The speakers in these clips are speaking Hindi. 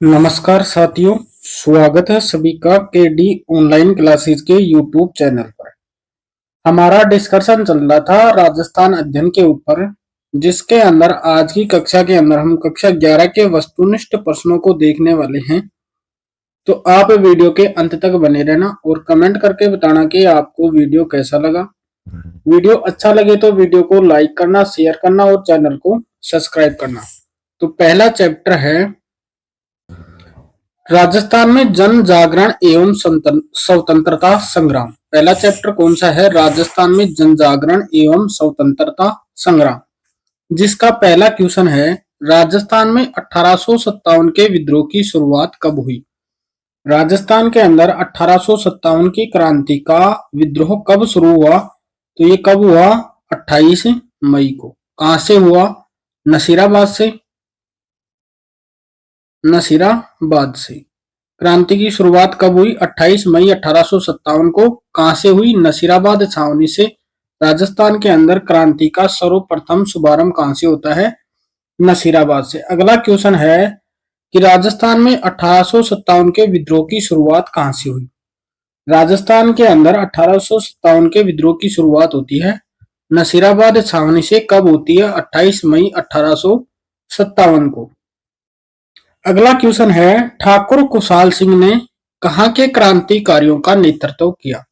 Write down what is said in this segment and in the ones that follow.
नमस्कार साथियों, स्वागत है सभी का केडी ऑनलाइन क्लासेस के यूट्यूब चैनल पर। हमारा डिस्कशन चल रहा था राजस्थान अध्ययन के ऊपर, जिसके अंदर आज की कक्षा के अंदर हम कक्षा 11 के वस्तुनिष्ठ प्रश्नों को देखने वाले हैं। तो आप वीडियो के अंत तक बने रहना और कमेंट करके बताना कि आपको वीडियो कैसा लगा। वीडियो अच्छा लगे तो वीडियो को लाइक करना, शेयर करना और चैनल को सब्सक्राइब करना। तो पहला चैप्टर है राजस्थान में जन जागरण एवं स्वतंत्रता संग्राम। पहला चैप्टर कौन सा है? राजस्थान में जन जागरण एवं स्वतंत्रता संग्राम, जिसका पहला क्वेश्चन है राजस्थान में 1857 के विद्रोह की शुरुआत कब हुई? राजस्थान के अंदर 1857 की क्रांति का विद्रोह कब शुरू हुआ? तो ये कब हुआ? 28 मई को। कहां से हुआ? नसीराबाद से। नसीराबाद से क्रांति की शुरुआत कब हुई? 28 मई 1857 को। कहां से हुई? नसीराबाद छावनी से। राजस्थान के अंदर क्रांति का सर्वप्रथम शुभारंभ कहां से होता है? नसीराबाद से। अगला क्वेश्चन है कि राजस्थान में 1857 के विद्रोह की शुरुआत कहां से हुई? राजस्थान के अंदर 1857 के विद्रोह की शुरुआत होती है नसीराबाद छावनी से। कब होती है? 28 मई 1857 को। अगला क्वेश्चन है ठाकुर कुशाल सिंह ने कहां के क्रांतिकारियों का नेतृत्व किया?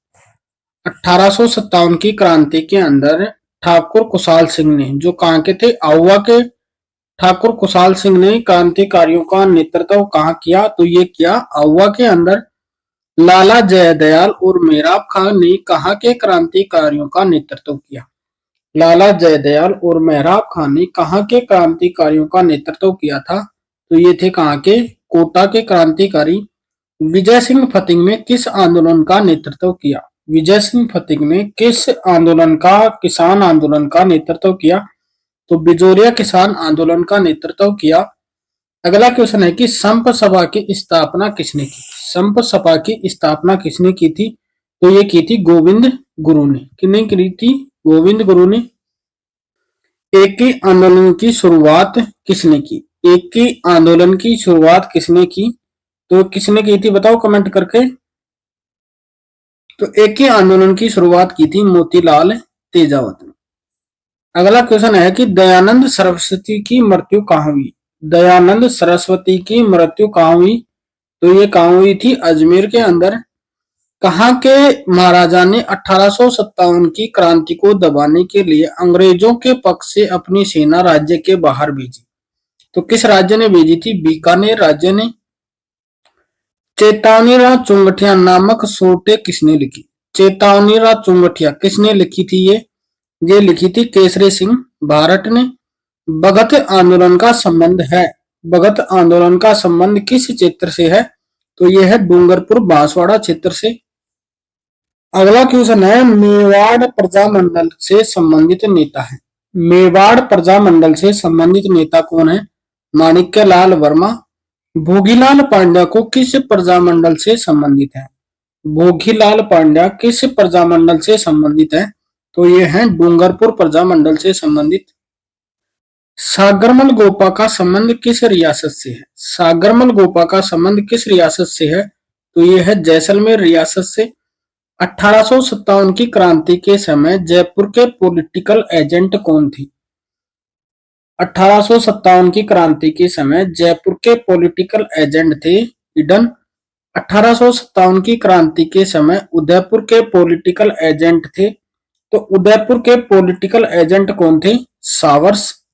1857 की क्रांति के अंदर ठाकुर कुशाल सिंह ने, जो कहां के थे? आहुआ के। ठाकुर कुशाल सिंह ने क्रांतिकारियों का नेतृत्व कहां किया? तो ये किया आहुआ के अंदर। लाला जयदयाल और मेहराब खान ने कहां के क्रांतिकारियों का नेतृत्व किया? लाला जयदयाल और मेहराब खान ने कहां के क्रांतिकारियों का नेतृत्व किया था? तो ये थे कहां के? कोटा के क्रांतिकारी। विजय सिंह फतिंग ने किस आंदोलन का नेतृत्व किया? विजय सिंह फतिंग ने किस आंदोलन का, किसान आंदोलन का नेतृत्व किया? तो बिजोरिया किसान आंदोलन का नेतृत्व किया। अगला क्वेश्चन है कि संप सभा की स्थापना किसने की? संप सभा की स्थापना किसने की थी? तो ये की थी गोविंद गुरु ने। किसने की थी? गोविंद गुरु ने। एक ही आंदोलन की शुरुआत किसने की? एक ही आंदोलन की शुरुआत किसने की? तो किसने की थी बताओ कमेंट करके। तो एक ही आंदोलन की शुरुआत की थी मोतीलाल तेजावत ने। अगला क्वेश्चन है कि दयानंद सरस्वती की मृत्यु कहाँ हुई? दयानंद सरस्वती की मृत्यु कहाँ हुई? तो ये कहाँ हुई थी? अजमेर के अंदर। कहां के महाराजा ने 1857 की क्रांति को दबाने के लिए अंग्रेजों के पक्ष से अपनी सेना राज्य के बाहर भेजी? तो किस राज्य ने भेजी थी? बीकानेर राज्य ने। चेतावनी चुंगठिया नामक सोटे किसने लिखी? चेतावनी चुंगठिया किसने लिखी थी? ये लिखी थी केसरी सिंह भारत ने। भगत आंदोलन का संबंध है, भगत आंदोलन का संबंध किस क्षेत्र से है? तो यह है डूंगरपुर बांसवाड़ा क्षेत्र से। अगला क्वेश्चन है मेवाड़ प्रजामंडल से संबंधित नेता है। मेवाड़ प्रजामंडल से संबंधित नेता कौन है? माणिक्यलाल वर्मा। भोगीलाल पांड्या को किस प्रजामंडल से संबंधित है? भोगीलाल पांड्या किस प्रजामंडल से संबंधित है? तो ये है डूंगरपुर प्रजामंडल से संबंधित। सागरमल गोपा का संबंध किस रियासत से है? सागरमल गोपा का संबंध किस रियासत से है? तो ये है जैसलमेर रियासत से। 1857 की क्रांति के समय जयपुर के पॉलिटिकल एजेंट कौन थे? 1857 की क्रांति के समय जयपुर के पॉलिटिकल एजेंट थे ईडन। 1857 की क्रांति के समय उदयपुर के पॉलिटिकल एजेंट थे। तो उदयपुर के पॉलिटिकल एजेंट कौन थे? सावर्स।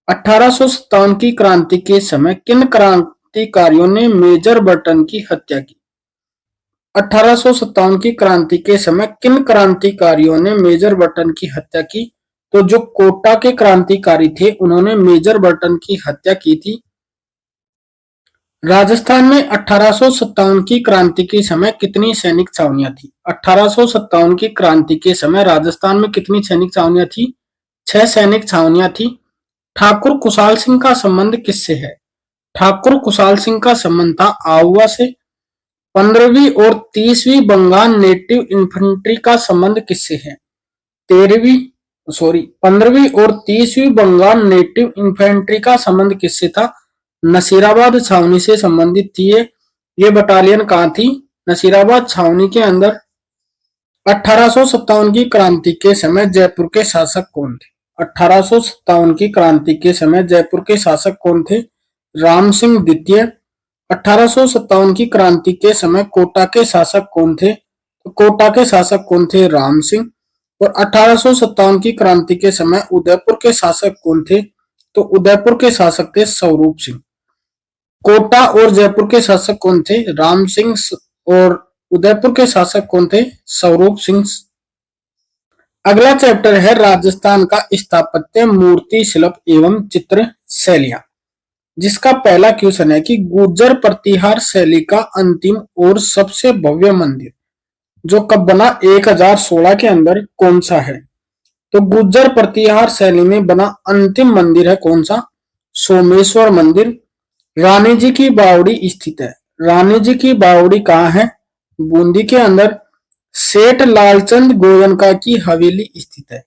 1857 की क्रांति के समय किन क्रांतिकारियों ने मेजर बर्टन की हत्या की? 1857 की क्रांति के समय किन क्रांतिकारियों ने मेजर बर्टन की हत्या की? तो जो कोटा के क्रांतिकारी थे उन्होंने मेजर बर्टन की हत्या की थी। राजस्थान में 1857 की क्रांति के समय कितनी सैनिक छावनियां थी? 1857 की क्रांति के समय राजस्थान में कितनी सैनिक छावनियां थी? 6 सैनिक छावनियां थी। ठाकुर कुशाल सिंह का संबंध किससे है? ठाकुर कुशाल सिंह का संबंध था आहुआ से। 15वीं और 30वीं बंगाल नेटिव इन्फेंट्री का संबंध किससे है? 15वीं और 30वीं बंगाल नेटिव इन्फेंट्री का संबंध किससे था? नसीराबाद छावनी से संबंधित थी ये बटालियन कहाँ थी? नसीराबाद छावनी के अंदर। 1857 की क्रांति के समय जयपुर के शासक कौन थे? 1857 की क्रांति के समय जयपुर के शासक कौन थे? राम सिंह द्वितीय। 1857 की क्रांति के समय कोटा के शासक कौन थे? तो कोटा के शासक कौन थे? राम सिंह। और 1857 की क्रांति के समय उदयपुर के शासक कौन थे? तो उदयपुर के शासक थे स्वरूप सिंह। कोटा और जयपुर के शासक कौन थे? राम सिंह। और उदयपुर के शासक कौन थे? स्वरूप सिंह। अगला चैप्टर है राजस्थान का स्थापत्य, मूर्ति शिल्प एवं चित्र शैलियां, जिसका पहला क्वेश्चन है कि गुर्जर प्रतिहार शैली का अंतिम और सबसे भव्य मंदिर जो कब बना? 1016 के अंदर कौन सा है? तो गुर्जर प्रतिहार शैली में बना अंतिम मंदिर है कौन सा? सोमेश्वर मंदिर। रानी जी की बावड़ी स्थित है। रानी जी की बावड़ी कहाँ है? बूंदी के अंदर। सेठ लालचंद गोयनका की हवेली स्थित है।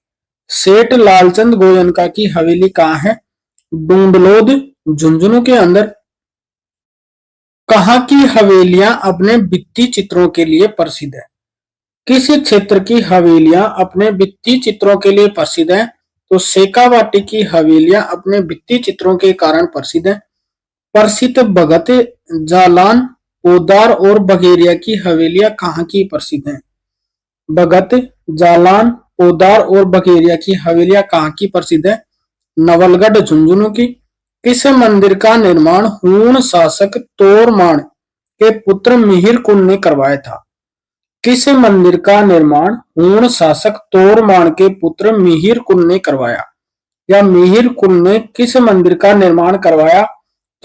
सेठ लालचंद गोयनका की हवेली कहाँ है? डूंडलोद झुंझुनू के अंदर। कहाँ की हवेलियां अपने भित्ति चित्रों के लिए प्रसिद्ध है? किस क्षेत्र की हवेलियां अपने भित्ति चित्रों के लिए प्रसिद्ध है? तो शेखावाटी की हवेलियां अपने भित्ति चित्रों के कारण प्रसिद्ध है। प्रसिद्ध भगत, जालान, पोदार और बघेरिया की हवेलियां कहाँ की प्रसिद्ध हैं? भगत, जालान, पोदार और बघेरिया की हवेलियां कहाँ की प्रसिद्ध है? नवलगढ़ झुंझुनू की। किस मंदिर का निर्माण हूण शासक तोरमान के पुत्र मिहिर कुंड ने करवाया था? किस मंदिर का निर्माण हूण शासक तोरमान के पुत्र मिहिर कुंड ने करवाया? या मिहिर कुंड ने किस मंदिर का निर्माण करवाया?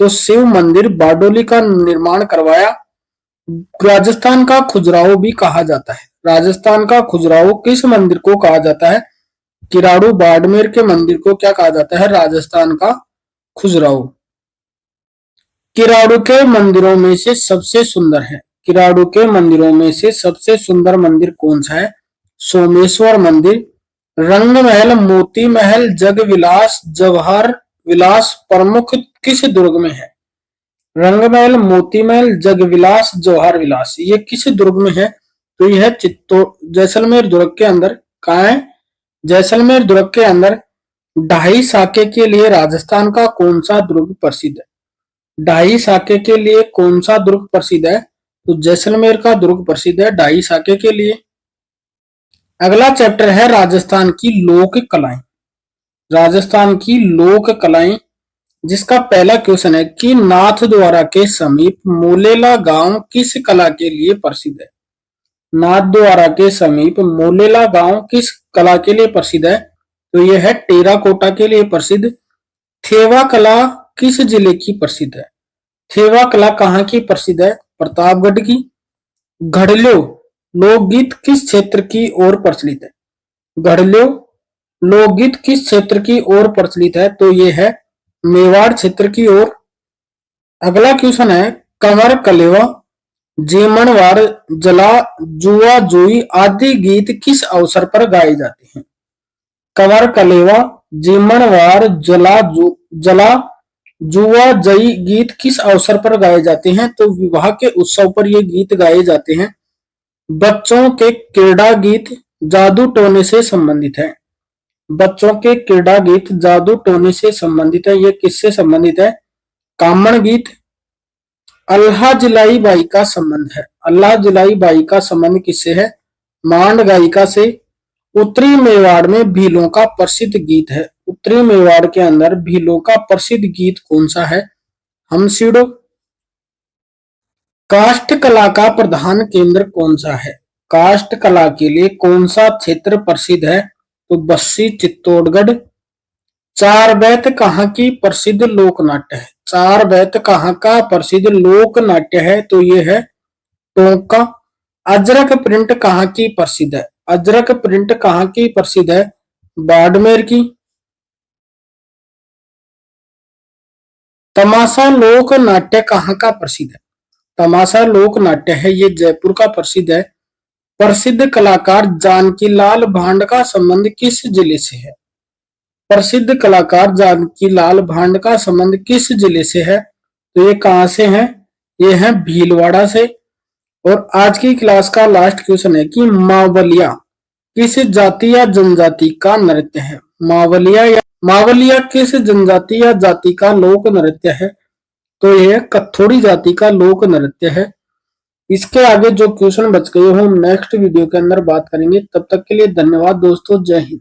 तो शिव मंदिर बारडोली का निर्माण करवाया। राजस्थान का खजुराहो भी कहा जाता है। राजस्थान का खजुराहो किस मंदिर को कहा जाता है? किराड़ू बाड़मेर के मंदिर को क्या कहा जाता है? राजस्थान का खजुराहो। किराड़ू के मंदिरों में से सबसे सुंदर है। किराड़ू के मंदिरों में से सबसे सुंदर मंदिर कौन सा है? सोमेश्वर मंदिर। रंग महल, मोती महल, जग विलास, जवाहर विलास प्रमुख किस दुर्ग में है? रंग महल, मोती महल, जग विलास, जवाहर विलास ये किस दुर्ग में है? तो यह जैसलमेर दुर्ग के अंदर। कहाँ है? जैसलमेर दुर्ग के अंदर। ढाई साके के लिए राजस्थान का कौन सा दुर्ग प्रसिद्ध है? ढाई साके के लिए कौन सा दुर्ग प्रसिद्ध है? तो जैसलमेर का दुर्ग प्रसिद्ध है ढाई साके के लिए। अगला चैप्टर है राजस्थान की लोक कलाएं। राजस्थान की लोक कलाएं, जिसका पहला क्वेश्चन है कि नाथद्वारा के समीप मोलेला गांव किस कला के लिए प्रसिद्ध है? नाथद्वारा के समीप मोलेला गांव किस कला के लिए प्रसिद्ध है? तो यह है टेराकोटा के लिए प्रसिद्ध। थेवा कला किस जिले की प्रसिद्ध है? थेवा कला कहाँ की प्रसिद्ध है? प्रतापगढ़ की। घड़ियों लोकगीत किस क्षेत्र की ओर प्रचलित है? घड़ियों लोकगीत किस क्षेत्र की ओर प्रचलित है? तो ये है मेवाड़ क्षेत्र की ओर। अगला क्वेश्चन है कंवर कलेवा, जीमनवार, जला, जुआ जुई आदि गीत किस अवसर पर गाए जाते हैं? कंवर कलेवा, जीमनवार, जला, जुआ जई गीत किस अवसर पर गाए जाते हैं? तो विवाह के उत्सव पर ये गीत गाए जाते हैं। बच्चों के क्रीड़ा गीत जादू टोने से संबंधित है। बच्चों के क्रीड़ा गीत जादू टोने से संबंधित है। ये किससे संबंधित है? कामण गीत। अल्लाह जिलाई बाई का संबंध है। अल्लाह जिलाई बाई का संबंध किससे है? मांड गायिका से। उत्तरी मेवाड़ में भीलों का प्रसिद्ध गीत है। उत्तरी मेवाड़ के अंदर भीलों का प्रसिद्ध गीत कौन सा है? हमसीड़ो। काष्ठ कला का प्रधान केंद्र कौन सा है? काष्ठ कला के लिए कौन सा क्षेत्र प्रसिद्ध है? तो बस्सी चित्तौड़गढ़। चार बैत कहाँ की प्रसिद्ध लोक नाट्य है? चार बैत कहाँ का प्रसिद्ध लोक नाट्य है? तो ये है टोंक का। अजरक प्रिंट कहाँ की प्रसिद्ध है? अजरक प्रिंट कहाँ की प्रसिद्ध है? बाड़मेर की। तमाशा लोक नाट्य कहाँ का प्रसिद्ध है? तमाशा लोक नाट्य है ये जयपुर का प्रसिद्ध है। प्रसिद्ध कलाकार जानकीलाल भांड का संबंध किस जिले से है? प्रसिद्ध कलाकार जानकीलाल भांड का संबंध किस जिले से है? तो ये कहाँ से है? ये है भीलवाड़ा से। और आज की क्लास का लास्ट क्वेश्चन है कि मावलिया किस जाति या जनजाति का नृत्य है? मावलिया किस जनजाति या जाति का लोक नृत्य है? तो यह कथोरी जाति का लोक नृत्य है। इसके आगे जो क्वेश्चन बच गए हो नेक्स्ट वीडियो के अंदर बात करेंगे। तब तक के लिए धन्यवाद दोस्तों, जय हिंद।